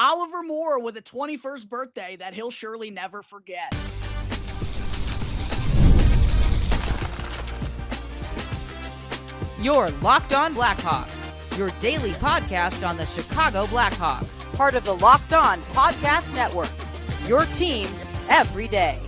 Oliver Moore with a 21st birthday that he'll surely never forget. You're Locked On Blackhawks, your daily podcast on the Chicago Blackhawks, part of the Locked On Podcast Network, your team every day.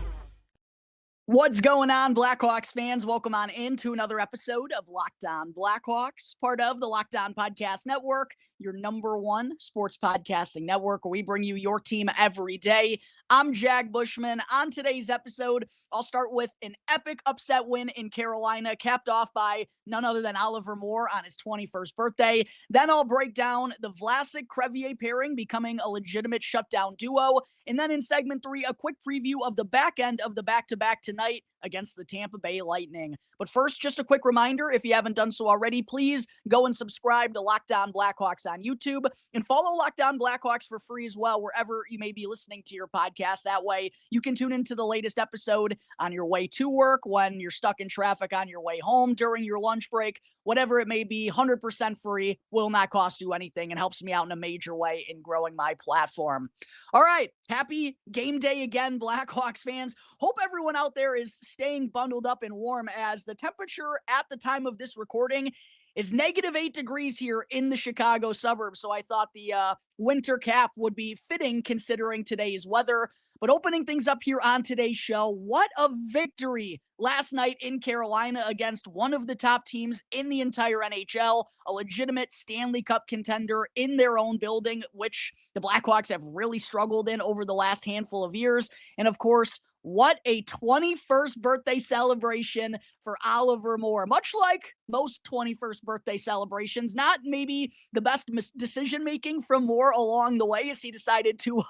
What's going on, Blackhawks fans? Welcome on into another episode of Locked On Blackhawks, part of the Locked On Podcast Network, your number one sports podcasting network, where we bring you your team every day. I'm Jack Bushman. On today's episode, I'll start with an epic upset win in Carolina, capped off by none other than Oliver Moore on his 21st birthday. Then I'll break down the Vlasic-Crevier pairing becoming a legitimate shutdown duo. And then in segment 3, a quick preview of the back end of the back-to-back tonight against the Tampa Bay Lightning. But first, just a quick reminder, if you haven't done so already, please go and subscribe to Locked On Blackhawks on YouTube and follow Locked On Blackhawks for free as well, wherever you may be listening to your podcast. That way, you can tune into the latest episode on your way to work, when you're stuck in traffic on your way home, during your lunch break, whatever it may be. 100% free, will not cost you anything, and helps me out in a major way in growing my platform. All right, happy game day again, Blackhawks fans. Hope everyone out there is staying bundled up and warm, as the temperature at the time of this recording is -8 degrees here in the Chicago suburbs. So I thought the winter cap would be fitting considering today's weather. But opening things up here on today's show, what a victory last night in Carolina against one of the top teams in the entire NHL, a legitimate Stanley Cup contender in their own building, which the Blackhawks have really struggled in over the last handful of years. And of course, what a 21st birthday celebration for Oliver Moore. Much like most 21st birthday celebrations, not maybe the best decision-making from Moore along the way, as he decided to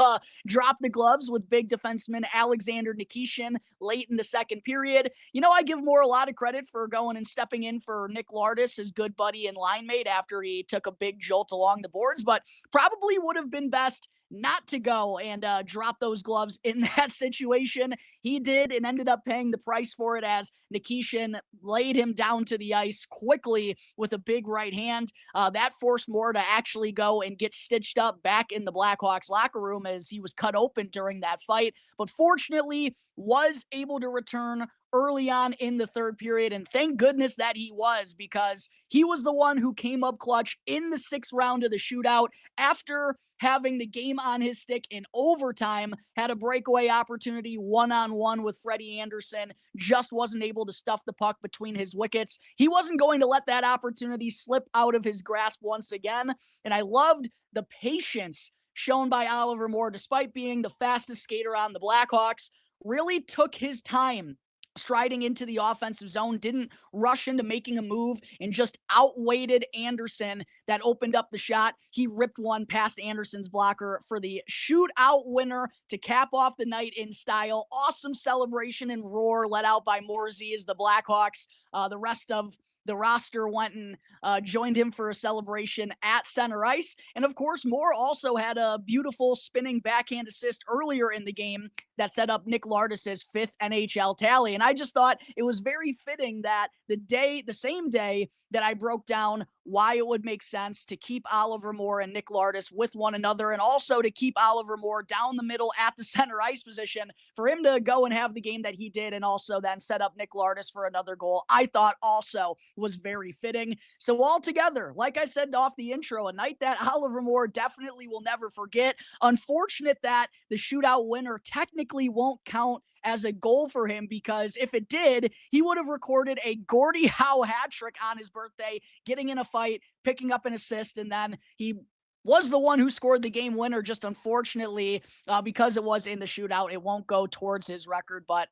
drop the gloves with big defenseman Alexander Nikishin late in the second period. You know, I give Moore a lot of credit for going and stepping in for Nick Lardis, his good buddy and line mate, after he took a big jolt along the boards, but probably would have been best not to go and drop those gloves in that situation. He did, and ended up paying the price for it, as Nikishin laid him down to the ice quickly with a big right hand. That forced Moore to actually go and get stitched up back in the Blackhawks locker room, as he was cut open during that fight. But fortunately, was able to return early on in the third period, and thank goodness that he was, because he was the one who came up clutch in the 6th round of the shootout after having the game on his stick in overtime. Had a breakaway opportunity one-on-one with Freddie Anderson, just wasn't able to stuff the puck between his wickets. He wasn't going to let that opportunity slip out of his grasp once again, and I loved the patience shown by Oliver Moore, despite being the fastest skater on the Blackhawks. Really took his time striding into the offensive zone, didn't rush into making a move, and just outweighted Anderson that opened up the shot. He ripped one past Anderson's blocker for the shootout winner to cap off the night in style. Awesome celebration and roar let out by Morsey as the Blackhawks, the rest of the roster went and joined him for a celebration at center ice. And of course, Moore also had a beautiful spinning backhand assist earlier in the game that set up Nick Lardis' 5th NHL tally. And I just thought it was very fitting that the same day that I broke down why it would make sense to keep Oliver Moore and Nick Lardis with one another, and also to keep Oliver Moore down the middle at the center ice position, for him to go and have the game that he did, and also then set up Nick Lardis for another goal, I thought also was very fitting. So altogether, like I said off the intro, a night that Oliver Moore definitely will never forget. Unfortunate that the shootout winner technically won't count as a goal for him, because if it did, he would have recorded a Gordie Howe hat trick on his birthday, getting in a fight, picking up an assist, and then he was the one who scored the game winner. Just unfortunately, because it was in the shootout, it won't go towards his record. But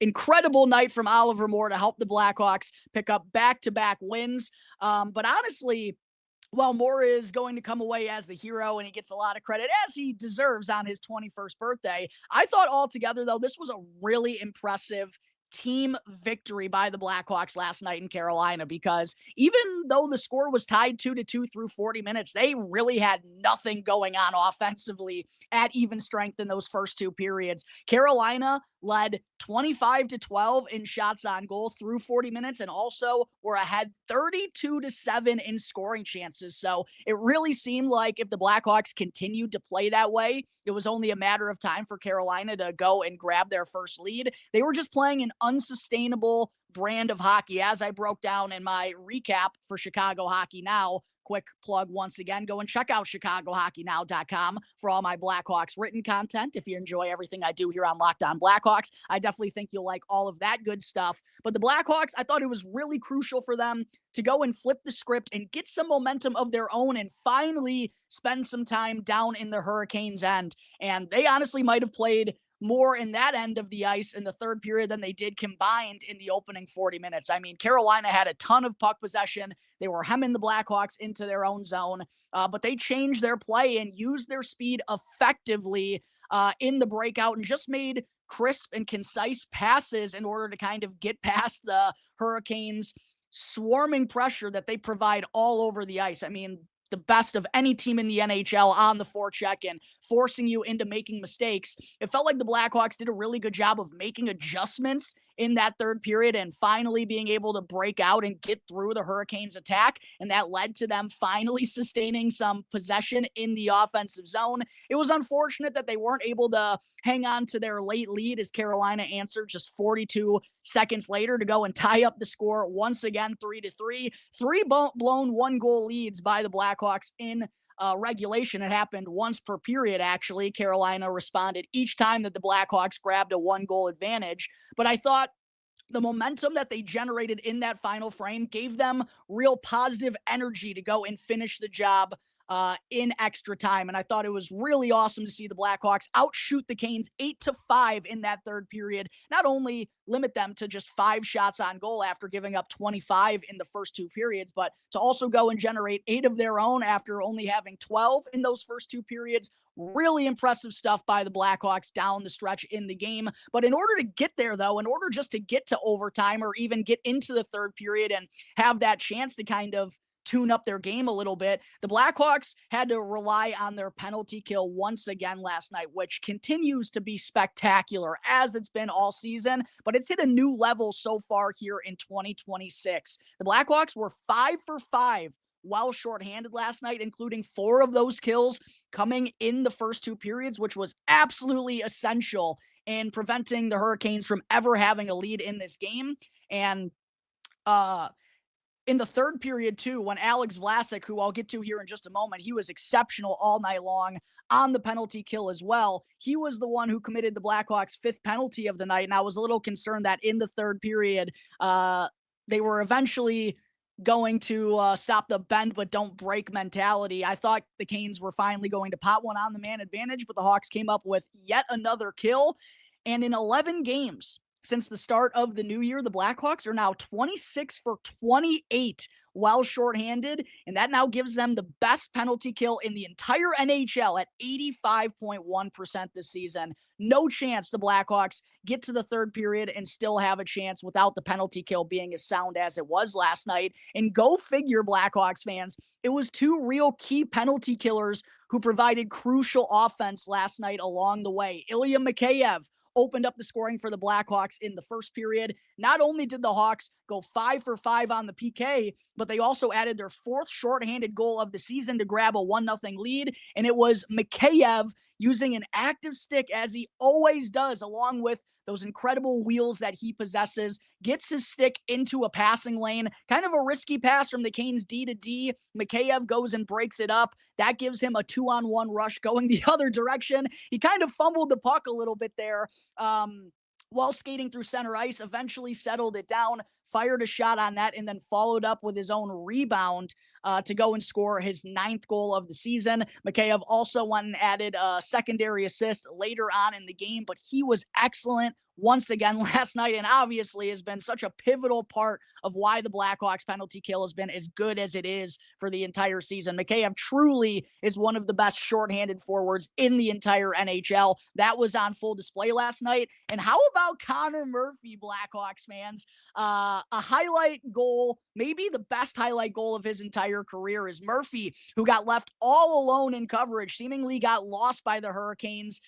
incredible night from Oliver Moore to help the Blackhawks pick up back-to-back wins. But honestly, while Moore is going to come away as the hero, and he gets a lot of credit, as he deserves, on his 21st birthday, I thought altogether, though, this was a really impressive team victory by the Blackhawks last night in Carolina, because even though the score was tied 2-2 through 40 minutes, they really had nothing going on offensively at even strength in those first two periods. Carolina led 25-12 in shots on goal through 40 minutes, and also were ahead 32-7 in scoring chances. So it really seemed like if the Blackhawks continued to play that way, it was only a matter of time for Carolina to go and grab their first lead. They were just playing an unsustainable brand of hockey, as I broke down in my recap for Chicago Hockey Now. Quick plug once again, go and check out ChicagoHockeyNow.com for all my Blackhawks written content. If you enjoy everything I do here on Locked On Blackhawks, I definitely think you'll like all of that good stuff. But the Blackhawks, I thought it was really crucial for them to go and flip the script and get some momentum of their own and finally spend some time down in the Hurricanes' end. And they honestly might have played more in that end of the ice in the third period than they did combined in the opening 40 minutes. I mean, Carolina had a ton of puck possession. They were hemming the Blackhawks into their own zone, but they changed their play and used their speed effectively in the breakout and just made crisp and concise passes in order to kind of get past the Hurricanes' swarming pressure that they provide all over the ice. I mean, the best of any team in the NHL on the forecheck and forcing you into making mistakes. It felt like the Blackhawks did a really good job of making adjustments in that third period and finally being able to break out and get through the Hurricanes' attack. And that led to them finally sustaining some possession in the offensive zone. It was unfortunate that they weren't able to hang on to their late lead as Carolina answered just 42 seconds later to go and tie up the score once again, 3-3. Three blown one-goal leads by the Blackhawks in regulation. It happened once per period, actually. Carolina responded each time that the Blackhawks grabbed a one-goal advantage. But I thought the momentum that they generated in that final frame gave them real positive energy to go and finish the job in extra time. And I thought it was really awesome to see the Blackhawks outshoot the Canes 8-5 in that third period. Not only limit them to just 5 shots on goal after giving up 25 in the first two periods, but to also go and generate 8 of their own after only having 12 in those first two periods. Really impressive stuff by the Blackhawks down the stretch in the game. But in order to get there, though, in order just to get to overtime or even get into the third period and have that chance to kind of tune up their game a little bit, the Blackhawks had to rely on their penalty kill once again last night, which continues to be spectacular as it's been all season, but it's hit a new level so far here in 2026. The Blackhawks were 5 for 5 while shorthanded last night, including 4 of those kills coming in the first two periods, which was absolutely essential in preventing the Hurricanes from ever having a lead in this game. And in the third period, too, when Alex Vlasic, who I'll get to here in just a moment, he was exceptional all night long on the penalty kill as well. He was the one who committed the Blackhawks' 5th penalty of the night, and I was a little concerned that in the third period, they were eventually going to stop the bend but don't break mentality. I thought the Canes were finally going to pot one on the man advantage, but the Hawks came up with yet another kill. And in 11 games since the start of the new year, the Blackhawks are now 26 for 28 while shorthanded, and that now gives them the best penalty kill in the entire NHL at 85.1% this season. No chance the Blackhawks get to the third period and still have a chance without the penalty kill being as sound as it was last night. And go figure, Blackhawks fans, it was 2 real key penalty killers who provided crucial offense last night along the way. Ilya Mikheyev opened up the scoring for the Blackhawks in the first period. Not only did the Hawks go 5 for 5 on the PK, but they also added their 4th shorthanded goal of the season to grab a 1-0 lead. And it was Mikheyev using an active stick, as he always does, along with those incredible wheels that he possesses, gets his stick into a passing lane, kind of a risky pass from the Canes D to D. Mikheyev goes and breaks it up. That gives him a 2-on-1 rush going the other direction. He kind of fumbled the puck a little bit there while skating through center ice, eventually settled it down, fired a shot on that, and then followed up with his own rebound to go and score his 9th goal of the season. Mikheyev also went and added a secondary assist later on in the game, but he was excellent once again last night, and obviously has been such a pivotal part of why the Blackhawks penalty kill has been as good as it is for the entire season. Mikheyev truly is one of the best shorthanded forwards in the entire NHL. That was on full display last night. And how about Connor Murphy, Blackhawks fans? A highlight goal, maybe the best highlight goal of his entire career, is Murphy, who got left all alone in coverage, seemingly got lost by the Hurricanes.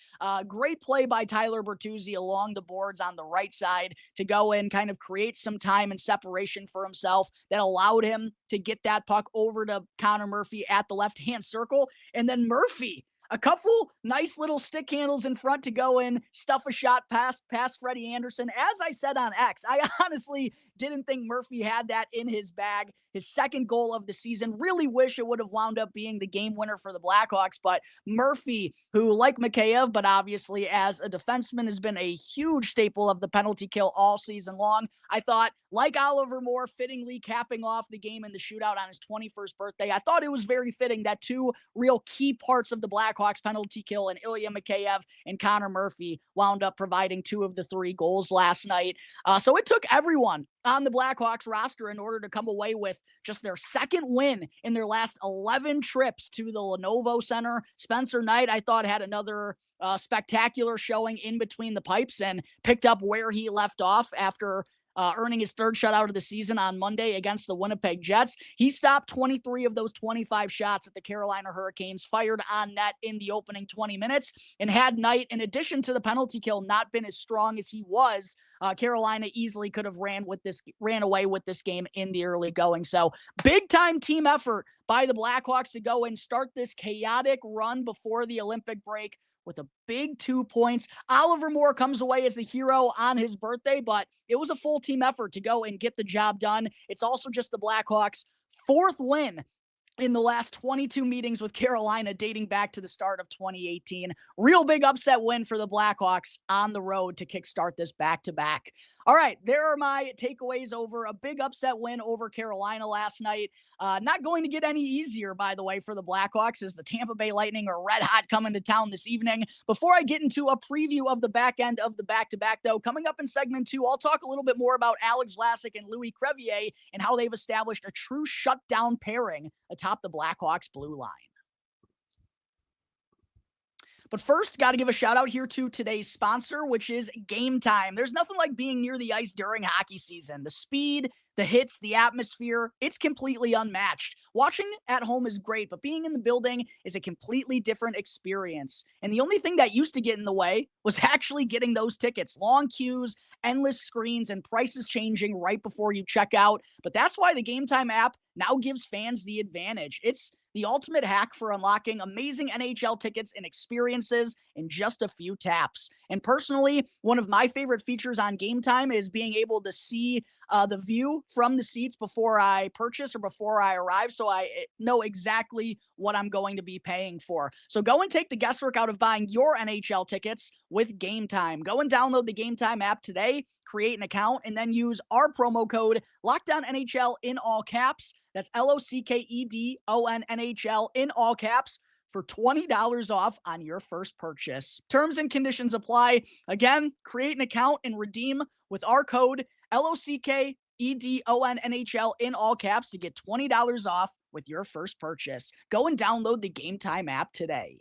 Great play by Tyler Bertuzzi along the boards on the right side to go in, kind of create some time and separation for himself that allowed him to get that puck over to Connor Murphy at the left-hand circle. And then Murphy, a couple nice little stick handles in front to go in, stuff a shot past Freddie Anderson. As I said on X, I honestly didn't think Murphy had that in his bag. His second goal of the season. Really wish it would have wound up being the game winner for the Blackhawks, but Murphy, who, like Mikheyev, but obviously as a defenseman, has been a huge staple of the penalty kill all season long. I thought, like Oliver Moore fittingly capping off the game in the shootout on his 21st birthday, I thought it was very fitting that two real key parts of the Blackhawks penalty kill, and Ilya Mikheyev and Connor Murphy, wound up providing two of the three goals last night. So it took everyone on the Blackhawks roster in order to come away with just their second win in their last 11 trips to the Lenovo Center. Spencer Knight, I thought, had another spectacular showing in between the pipes and picked up where he left off after earning his third shutout of the season on Monday against the Winnipeg Jets. He stopped 23 of those 25 shots that the Carolina Hurricanes fired on net in the opening 20 minutes. And had Knight, in addition to the penalty kill, not been as strong as he was, Carolina easily could have ran away with this game in the early going. So big time team effort by the Blackhawks to go and start this chaotic run before the Olympic break with a big 2 points. Oliver Moore comes away as the hero on his birthday, but it was a full team effort to go and get the job done. It's also just the Blackhawks' fourth win in the last 22 meetings with Carolina dating back to the start of 2018. Real big upset win for the Blackhawks on the road to kickstart this back-to-back. All right, there are my takeaways over a big upset win over Carolina last night. Not going to get any easier, by the way, for the Blackhawks, as the Tampa Bay Lightning are red hot coming to town this evening. Before I get into a preview of the back end of the back-to-back, though, coming up in segment 2, I'll talk a little bit more about Alex Vlasic and Vlasic-Crevier and how they've established a true shutdown pairing atop the Blackhawks blue line. But first, got to give a shout out here to today's sponsor, which is Game Time. There's nothing like being near the ice during hockey season. The speed, the hits, the atmosphere, it's completely unmatched. Watching at home is great, but being in the building is a completely different experience. And the only thing that used to get in the way was actually getting those tickets. Long queues, endless screens, and prices changing right before you check out. But that's why the Game Time app now gives fans the advantage. It's the ultimate hack for unlocking amazing NHL tickets and experiences in just a few taps. And personally, one of my favorite features on Game Time is being able to see the view from the seats before I purchase or before I arrive, so I know exactly what I'm going to be paying for. So go and take the guesswork out of buying your NHL tickets with Game Time. Go and download the Game Time app today, create an account, and then use our promo code LOCKDOWNNHL in all caps. That's LOCKEDONNHL in all caps for $20 off on your first purchase. Terms and conditions apply. Again, create an account and redeem with our code LOCKEDONNHL in all caps to get $20 off with your first purchase. Go and download the Game Time app today.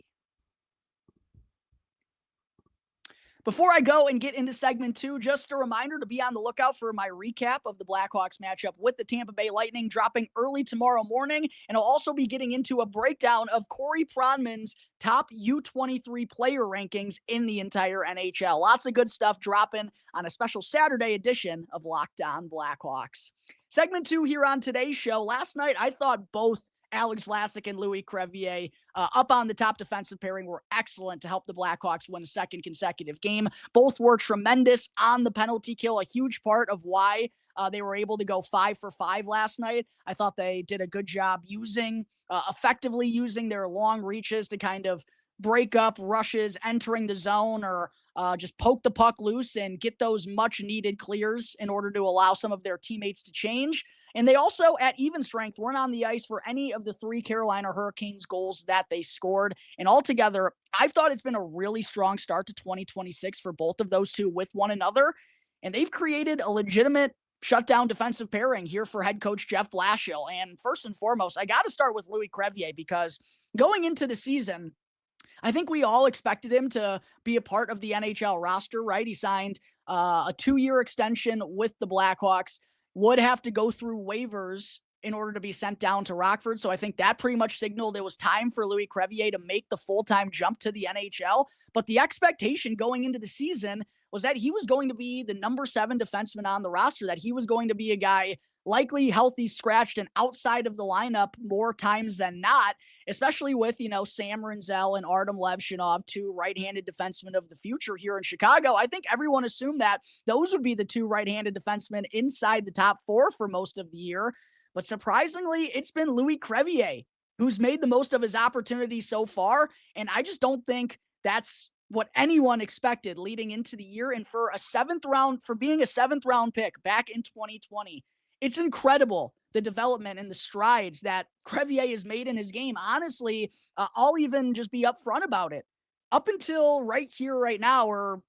Before I go and get into segment 2, just a reminder to be on the lookout for my recap of the Blackhawks matchup with the Tampa Bay Lightning dropping early tomorrow morning. And I'll also be getting into a breakdown of Corey Pronman's top U23 player rankings in the entire NHL. Lots of good stuff dropping on a special Saturday edition of Locked On Blackhawks. Segment 2 here on today's show. Last night, I thought both Alex Vlasic and Vlasic-Crevier up on the top defensive pairing were excellent to help the Blackhawks win a second consecutive game. Both were tremendous on the penalty kill, a huge part of why they were able to go 5 for 5 last night. I thought they did a good job effectively using their long reaches to kind of break up rushes entering the zone or just poke the puck loose and get those much needed clears in order to allow some of their teammates to change. And they also, at even strength, weren't on the ice for any of the 3 Carolina Hurricanes goals that they scored. And altogether, I've thought it's been a really strong start to 2026 for both of those two with one another. And they've created a legitimate shutdown defensive pairing here for head coach Jeff Blashill. And first and foremost, I got to start with Louis-Crevier, because going into the season, I think we all expected him to be a part of the NHL roster, right? He signed a 2-year extension with the Blackhawks, would have to go through waivers in order to be sent down to Rockford. So I think that pretty much signaled it was time for Louis-Crevier to make the full-time jump to the NHL. But the expectation going into the season was that he was going to be the number 7 defenseman on the roster, that he was going to be a guy likely healthy, scratched, and outside of the lineup more times than not, especially with, Sam Rinzel and Artyom Levshunov, 2 right-handed defensemen of the future here in Chicago. I think everyone assumed that those would be the 2 right-handed defensemen inside the top 4 for most of the year. But surprisingly, it's been Louis-Crevier who's made the most of his opportunity so far. And I just don't think that's what anyone expected leading into the year. And for being a 7th round pick back in 2020, it's incredible the development and the strides that Crevier has made in his game. Honestly, I'll even just be upfront about it. Up until right here, right now, or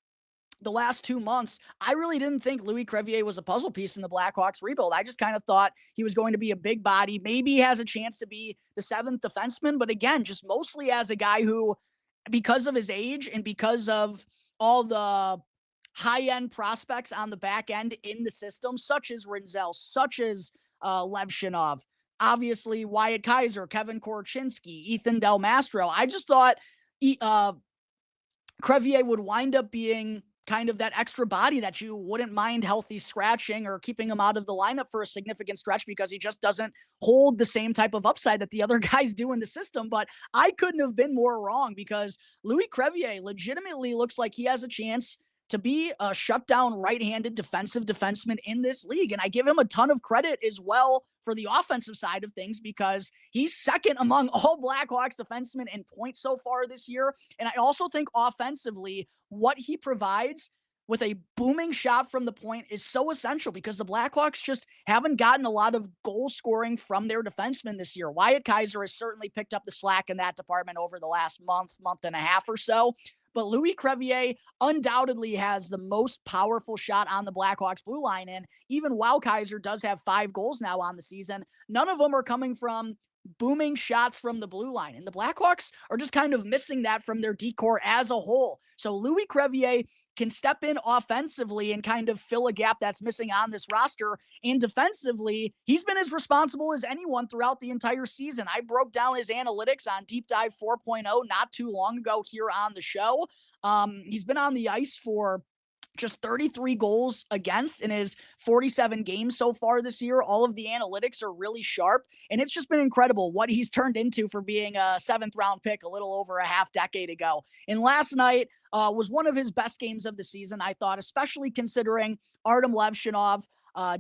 the last 2 months, I really didn't think Louis-Crevier was a puzzle piece in the Blackhawks rebuild. I just kind of thought he was going to be a big body. Maybe he has a chance to be the 7th defenseman, but again, just mostly as a guy who, because of his age and because of all the high-end prospects on the back end in the system, such as Rinzel, such as Levshunov, obviously Wyatt Kaiser, Kevin Korchinski, Ethan Del Mastro. I just thought Crevier would wind up being kind of that extra body that you wouldn't mind healthy scratching or keeping him out of the lineup for a significant stretch, because he just doesn't hold the same type of upside that the other guys do in the system. But I couldn't have been more wrong, because Louis-Crevier legitimately looks like he has a chance to be a shutdown right-handed defensive defenseman in this league. And I give him a ton of credit as well for the offensive side of things, because he's second among all Blackhawks defensemen in points so far this year. And I also think offensively, what he provides with a booming shot from the point is so essential, because the Blackhawks just haven't gotten a lot of goal scoring from their defensemen this year. Wyatt Kaiser has certainly picked up the slack in that department over the last month and a half or so. But Louis-Crevier undoubtedly has the most powerful shot on the Blackhawks blue line. And even while Kaiser does have 5 goals now on the season, none of them are coming from booming shots from the blue line. And the Blackhawks are just kind of missing that from their decor as a whole. So Louis-Crevier can step in offensively and kind of fill a gap that's missing on this roster. And defensively, he's been as responsible as anyone throughout the entire season. I broke down his analytics on Deep Dive 4.0 not too long ago here on the show. He's been on the ice for just 33 goals against in his 47 games so far this year. All of the analytics are really sharp, and it's just been incredible what he's turned into for being a 7th round pick a little over a half decade ago. And last night was one of his best games of the season, I thought, especially considering Artyom Levshunov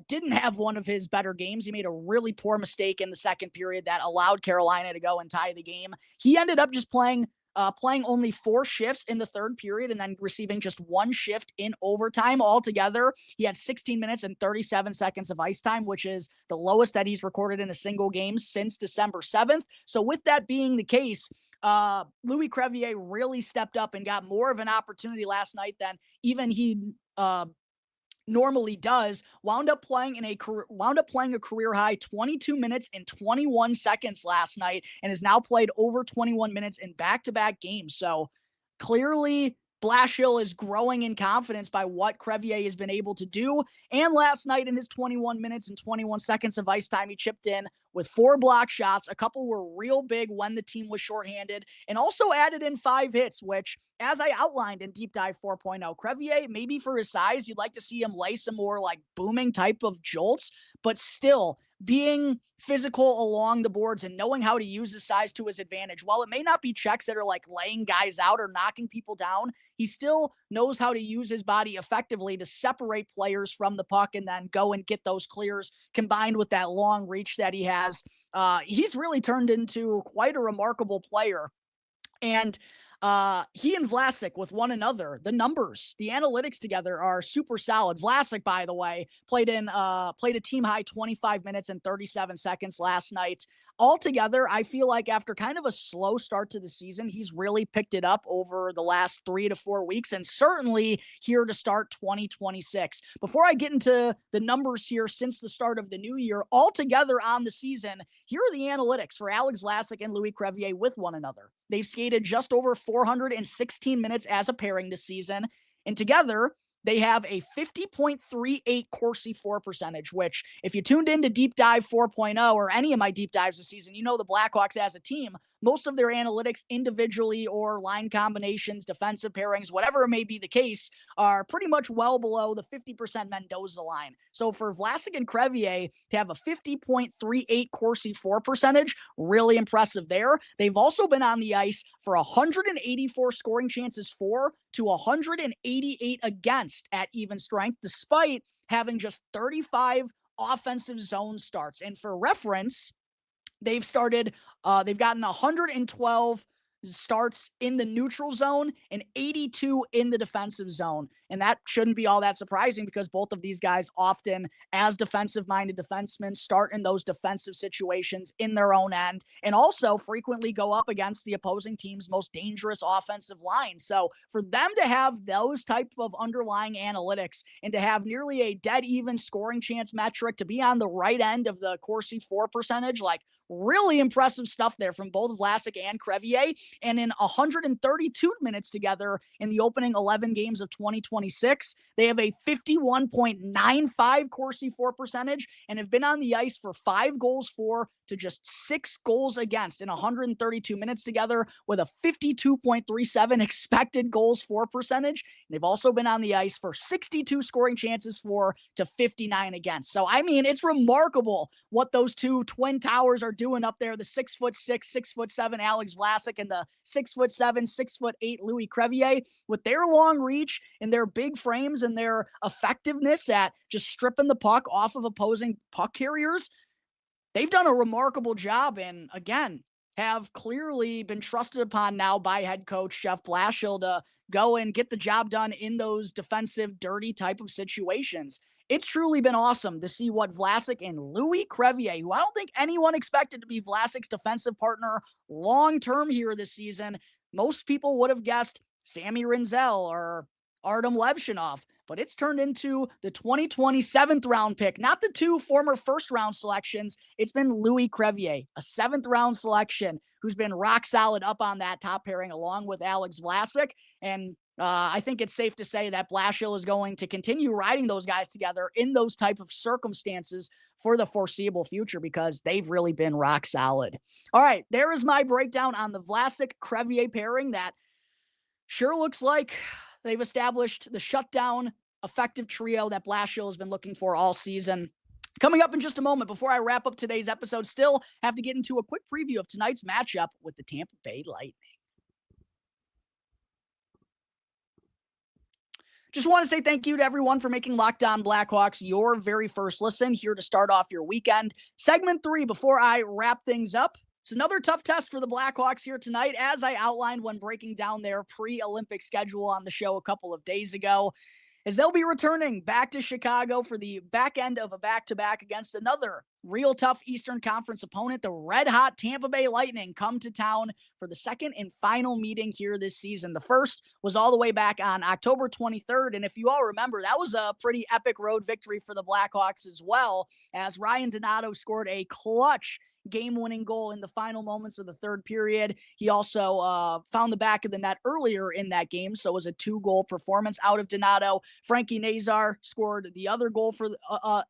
didn't have one of his better games. He made a really poor mistake in the second period that allowed Carolina to go and tie the game. He ended up just playing only 4 shifts in the third period and then receiving just 1 shift in overtime altogether. He had 16 minutes and 37 seconds of ice time, which is the lowest that he's recorded in a single game since December 7th. So with that being the case, Louis-Crevier really stepped up and got more of an opportunity last night than even he normally does. Wound up playing a career high 22 minutes and 21 seconds last night, and has now played over 21 minutes in back-to-back games. So clearly Blashill is growing in confidence by what Crevier has been able to do. And last night in his 21 minutes and 21 seconds of ice time, he chipped in with 4 block shots. A couple were real big when the team was shorthanded, and also added in 5 hits, which, as I outlined in Deep Dive 4.0, Crevier, maybe for his size, you'd like to see him lay some more like booming type of jolts, but still being physical along the boards and knowing how to use his size to his advantage. While it may not be checks that are like laying guys out or knocking people down, he still knows how to use his body effectively to separate players from the puck and then go and get those clears, combined with that long reach that he has. He's really turned into quite a remarkable player. And He and Vlasic with one another, the numbers, the analytics together are super solid. Vlasic, by the way, played a team high 25 minutes and 37 seconds last night. Altogether, I feel like after kind of a slow start to the season, he's really picked it up over the last 3 to 4 weeks, and certainly here to start 2026. Before I get into the numbers here since the start of the new year, altogether on the season, here are the analytics for Alex Vlasic and Louis-Crevier with one another. They've skated just over 416 minutes as a pairing this season, and together, they have a 50.38 Corsi for percentage, which if you tuned into Deep Dive 4.0 or any of my deep dives this season, you know the Blackhawks as a team, most of their analytics individually or line combinations, defensive pairings, whatever it may be the case, are pretty much well below the 50% Mendoza line. So for Vlasic and Crevier to have a 50.38 Corsi for percentage, really impressive there. They've also been on the ice for 184 scoring chances for to 188 against at even strength, despite having just 35 offensive zone starts. And for reference, they've gotten 112 starts in the neutral zone and 82 in the defensive zone. And that shouldn't be all that surprising because both of these guys often, as defensive-minded defensemen, start in those defensive situations in their own end and also frequently go up against the opposing team's most dangerous offensive line. So for them to have those type of underlying analytics and to have nearly a dead-even scoring chance metric to be on the right end of the Corsi for percentage, like, really impressive stuff there from both Vlasic and Crevier. And in 132 minutes together in the opening 11 games of 2026, they have a 51.95 Corsi for percentage and have been on the ice for 5 goals for to just 6 goals against in 132 minutes together with a 52.37 expected goals for percentage. They've also been on the ice for 62 scoring chances for to 59 against. So, I mean, it's remarkable what those two twin towers are doing up there. The 6'6", 6'7" Alex Vlasic and the 6'7", 6'8" Louis Crevier with their long reach and their big frames and their effectiveness at just stripping the puck off of opposing puck carriers. They've done a remarkable job and, again, have clearly been trusted upon now by head coach Jeff Blashill to go and get the job done in those defensive, dirty type of situations. It's truly been awesome to see what Vlasic and Louis Crevier, who I don't think anyone expected to be Vlasic's defensive partner long-term here this season. Most people would have guessed Sammy Rinzel or Artyom Levshunov, but it's turned into the 2020 7th round pick, not the two former first round selections. It's been Louis Crevier, a 7th round selection who's been rock solid up on that top pairing along with Alex Vlasic. And I think it's safe to say that Blashill is going to continue riding those guys together in those type of circumstances for the foreseeable future because they've really been rock solid. All right, there is my breakdown on the Vlasic-Crevier pairing that sure looks like they've established the shutdown effective trio that Blashill has been looking for all season. Coming up in just a moment, before I wrap up today's episode, still have to get into a quick preview of tonight's matchup with the Tampa Bay Lightning. Just want to say thank you to everyone for making Locked On Blackhawks your very first listen here to start off your weekend. Segment 3, before I wrap things up, it's another tough test for the Blackhawks here tonight, as I outlined when breaking down their pre-Olympic schedule on the show a couple of days ago, as they'll be returning back to Chicago for the back end of a back-to-back against another real tough Eastern Conference opponent. The red-hot Tampa Bay Lightning come to town for the second and final meeting here this season. The first was all the way back on October 23rd, and if you all remember, that was a pretty epic road victory for the Blackhawks as well, as Ryan Donato scored a clutch game-winning goal in the final moments of the third period. He also found the back of the net earlier in that game, so it was a 2-goal performance out of Donato. Frankie Nazar scored the other goal for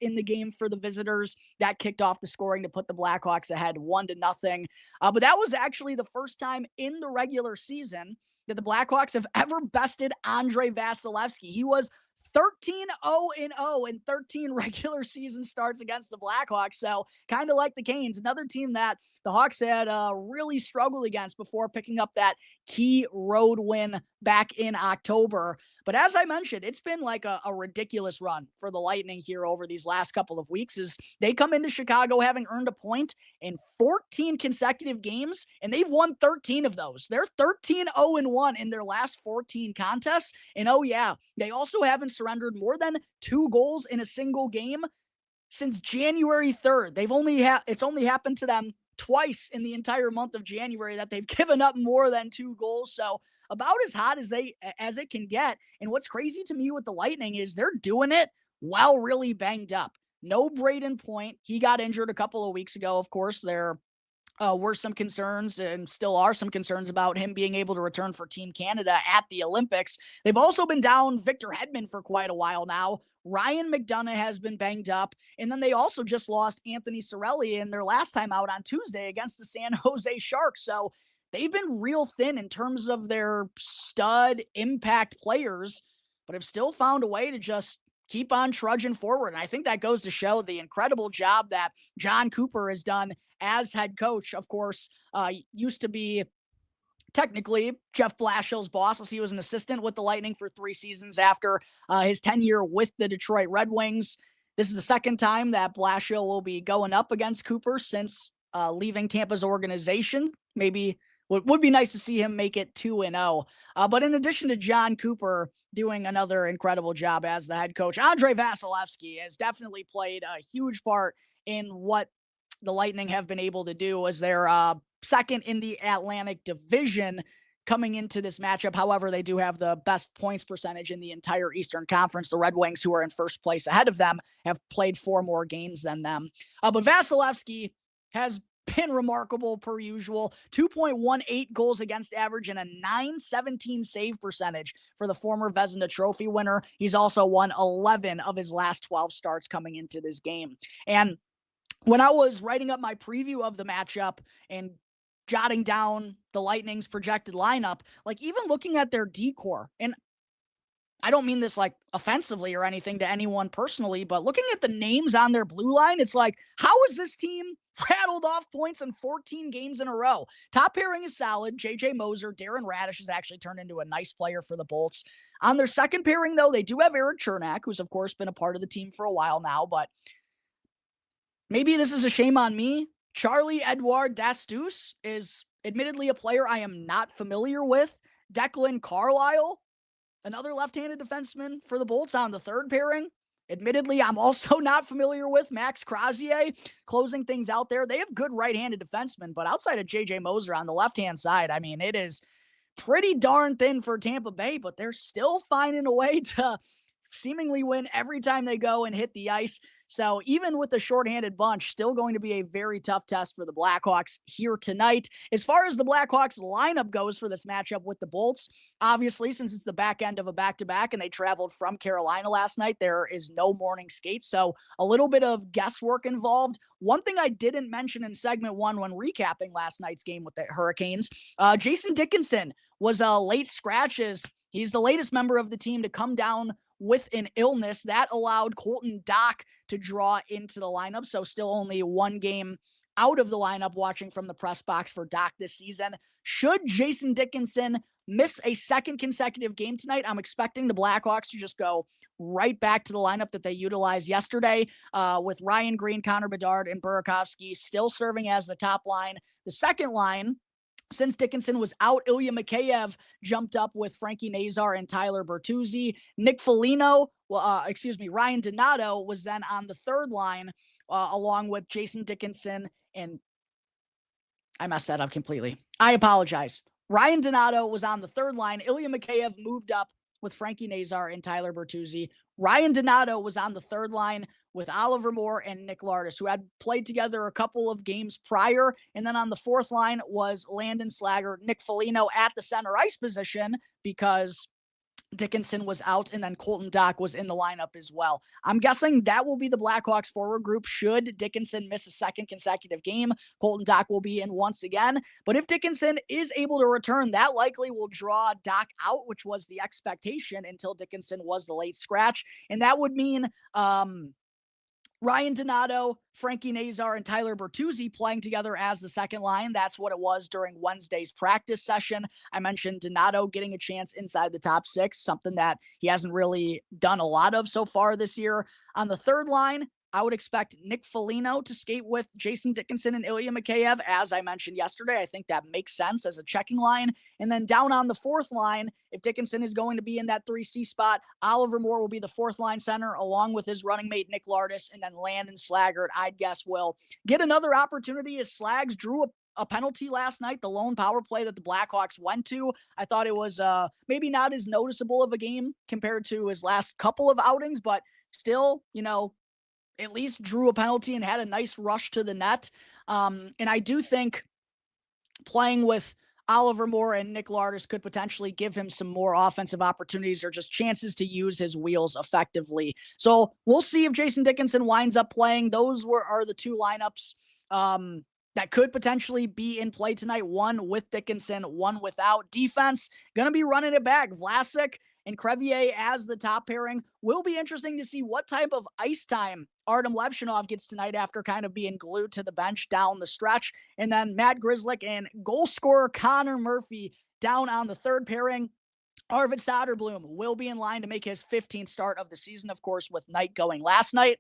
in the game for the visitors. That kicked off the scoring to put the Blackhawks ahead 1-0. But that was actually the first time in the regular season that the Blackhawks have ever bested Andrei Vasilevskiy. He was 13-0-0 in 13 regular season starts against the Blackhawks. So kind of like the Canes, another team that the Hawks had really struggled against before picking up that key road win back in October. But as I mentioned, it's been like a ridiculous run for the Lightning here over these last couple of weeks as they come into Chicago having earned a point in 14 consecutive games, and they've won 13 of those. They're 13-0-1 in their last 14 contests. And oh yeah, they also haven't surrendered more than 2 goals in a single game since January 3rd. It's only happened to them twice in the entire month of January that they've given up more than 2 goals. So about as hot as it can get. And what's crazy to me with the Lightning is they're doing it while really banged up. No Braden Point. He got injured a couple of weeks ago. Of course, there were some concerns and still are some concerns about him being able to return for Team Canada at the Olympics. They've also been down Victor Hedman for quite a while now. Ryan McDonough has been banged up. And then they also just lost Anthony Cirelli in their last time out on Tuesday against the San Jose Sharks. So they've been real thin in terms of their stud impact players, but have still found a way to just keep on trudging forward. And I think that goes to show the incredible job that Jon Cooper has done as head coach. Of course, used to be technically Jeff Blashill's boss, as he was an assistant with the Lightning for 3 seasons after his tenure with the Detroit Red Wings. This is the second time that Blashill will be going up against Cooper since leaving Tampa's organization. Maybe would be nice to see him make it 2-0. But in addition to Jon Cooper doing another incredible job as the head coach, Andrei Vasilevskiy has definitely played a huge part in what the Lightning have been able to do as they're second in the Atlantic Division coming into this matchup. However, they do have the best points percentage in the entire Eastern Conference. The Red Wings, who are in first place ahead of them, have played 4 more games than them. But Vasilevskiy has been remarkable per usual. 2.18 goals against average and a .917 save percentage for the former Vezina Trophy winner. He's also won 11 of his last 12 starts coming into this game. And when I was writing up my preview of the matchup and jotting down the Lightning's projected lineup, like even looking at their decor, and I don't mean this like offensively or anything to anyone personally, but looking at the names on their blue line, it's like, how is this team rattled off points in 14 games in a row? Top pairing is solid. JJ Moser, Darren Radish has actually turned into a nice player for the Bolts. On their second pairing, though, they do have Eric Chernak, who's of course been a part of the team for a while now, but maybe this is a shame on me. Charlie-Edouard Dastus is admittedly a player I am not familiar with. Declan Carlisle, another left-handed defenseman for the Bolts on the third pairing. Admittedly, I'm also not familiar with Max Crozier closing things out there. They have good right-handed defensemen, but outside of JJ Moser on the left-hand side, I mean, it is pretty darn thin for Tampa Bay, but they're still finding a way to seemingly win every time they go and hit the ice. So even with the shorthanded bunch, still going to be a very tough test for the Blackhawks here tonight. As far as the Blackhawks lineup goes for this matchup with the Bolts, obviously, since it's the back end of a back-to-back and they traveled from Carolina last night, there is no morning skate. So a little bit of guesswork involved. One thing I didn't mention in segment 1 when recapping last night's game with the Hurricanes, Jason Dickinson was a late scratch as he's the latest member of the team to come down with an illness that allowed Colton Dach to draw into the lineup. So still only 1 game out of the lineup watching from the press box for Dach this season. Should Jason Dickinson miss a second consecutive game tonight, I'm expecting the Blackhawks to just go right back to the lineup that they utilized yesterday with Ryan Green, Connor Bedard, and Burakovsky still serving as the top line. The second line, since Dickinson was out, Ilya Mikheyev jumped up with Frankie Nazar and Tyler Bertuzzi. Ryan Donato was then on the third line along with Jason Dickinson, and I messed that up completely. I apologize. Ryan Donato was on the third line. Ilya Mikheyev moved up with Frankie Nazar and Tyler Bertuzzi. Ryan Donato was on the third line with Oliver Moore and Nick Lardis, who had played together a couple of games prior. And then on the fourth line was Landon Slager, Nick Foligno at the center ice position because Dickinson was out, and then Colton Dach was in the lineup as well. I'm guessing that will be the Blackhawks forward group should Dickinson miss a second consecutive game. Colton Dach will be in once again. But if Dickinson is able to return, that likely will draw Dach out, which was the expectation until Dickinson was the late scratch. And that would mean Ryan Donato, Frankie Nazar, and Tyler Bertuzzi playing together as the second line. That's what it was during Wednesday's practice session. I mentioned Donato getting a chance inside the top six, something that he hasn't really done a lot of so far this year. On the third line, I would expect Nick Foligno to skate with Jason Dickinson and Ilya Mikheyev. As I mentioned yesterday, I think that makes sense as a checking line. And then down on the fourth line, if Dickinson is going to be in that 3C spot, Oliver Moore will be the fourth line center along with his running mate Nick Lardis, and then Landon Slaggert, I'd guess, will get another opportunity as Slags drew a penalty last night, the lone power play that the Blackhawks went to. I thought it was maybe not as noticeable of a game compared to his last couple of outings, but still, at least drew a penalty and had a nice rush to the net. And I do think playing with Oliver Moore and Nick Lardis could potentially give him some more offensive opportunities or just chances to use his wheels effectively. So we'll see if Jason Dickinson winds up playing. Those are the two lineups that could potentially be in play tonight. One with Dickinson, one without. Defense, going to be running it back. Vlasic and Crevier as the top pairing. Will be interesting to see what type of ice time Artyom Levshunov gets tonight after kind of being glued to the bench down the stretch. And then Matt Grzelcyk and goal scorer Connor Murphy down on the third pairing. Arvid Soderblom will be in line to make his 15th start of the season, of course, with Knight going last night.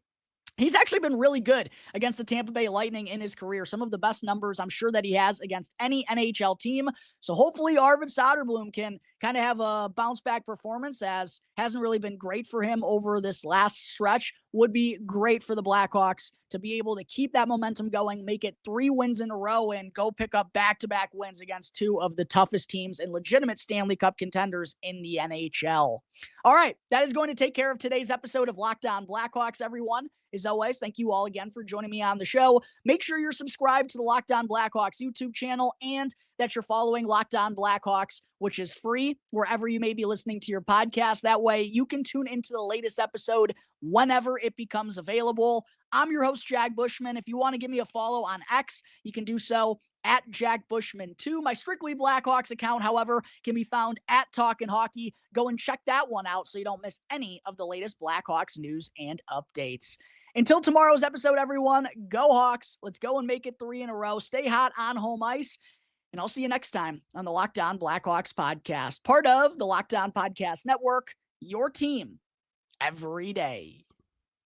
He's actually been really good against the Tampa Bay Lightning in his career. Some of the best numbers I'm sure that he has against any NHL team. So hopefully Arvid Soderblom can kind of have a bounce back performance, as hasn't really been great for him over this last stretch. Would be great for the Blackhawks to be able to keep that momentum going, make it 3 wins in a row, and go pick up back-to-back wins against 2 of the toughest teams and legitimate Stanley Cup contenders in the NHL. All right, that is going to take care of today's episode of Locked On Blackhawks, everyone. As always, thank you all again for joining me on the show. Make sure you're subscribed to the Locked On Blackhawks YouTube channel and that you're following Locked On Blackhawks, which is free wherever you may be listening to your podcast. That way you can tune into the latest episode whenever it becomes available. I'm your host, Jack Bushman. If you want to give me a follow on X, you can do so at Jack Bushman 2. My Strictly Blackhawks account, however, can be found at Talkin' Hockey. Go and check that one out so you don't miss any of the latest Blackhawks news and updates. Until tomorrow's episode, everyone, go Hawks. Let's go and make it 3 in a row. Stay hot on home ice. And I'll see you next time on the Locked On Blackhawks podcast, part of the Locked On Podcast Network, your team every day.